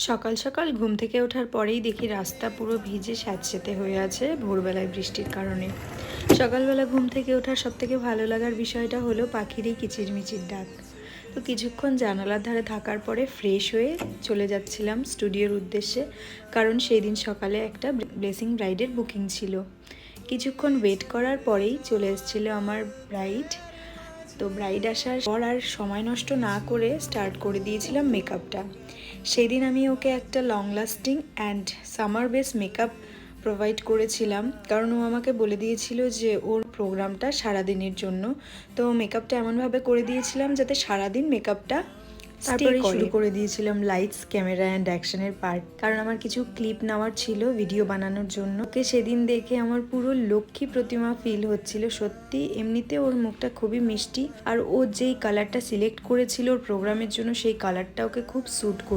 সকাল সকাল ঘুম থেকে ওঠার পরেই দেখি রাস্তা পুরো ভিজে স্যাঁতসেঁতে হয়ে আছে ভোরবেলায় বৃষ্টির কারণে। সকালবেলা ঘুম থেকে ওঠার সবথেকে ভালো লাগার বিষয়টা হলো পাখিরই কিচিরমিচির ডাক। তো কিছুক্ষণ জানালার ধারে থাকার পরে ফ্রেশ হয়ে চলে যাচ্ছিলাম স্টুডিওর উদ্দেশ্যে, কারণ সেই দিন সকালে একটা ব্লেসিং ব্রাইডের বুকিং ছিল। কিছুক্ষণ ওয়েট করার পরেই চলে এসেছিলো আমার ব্রাইড। তো ব্রাইড আসার পর আর সময় নষ্ট না করে স্টার্ট করে দিয়েছিলাম মেকআপটা। সেই দিন আমি ওকে একটা long lasting and summer base makeup provide করেছিলাম, কারণ ও আমাকে বলে দিয়েছিল যে ওর প্রোগ্রামটা সারাদিনের জন্য। তো মেকআপটা এমনভাবে করে দিয়েছিলাম যাতে সারাদিন মেকআপটা তারপরে শুরু করে দিয়েছিলাম লাইটস, ক্যামেরা অ্যান্ড অ্যাকশনের পার্ট, কারণ আমার কিছু ক্লিপ নেওয়ার ছিল ভিডিও বানানোর জন্য। ওকে সেদিন দেখে আমার পুরো লক্ষ্মী প্রতিমা ফিল হচ্ছিল সত্যি। এমনিতে ওর মুখটা খুবই মিষ্টি, আর ও যেই কালারটা সিলেক্ট করেছিল ওর প্রোগ্রামের জন্য সেই কালারটা ওকে খুব স্যুট করছে।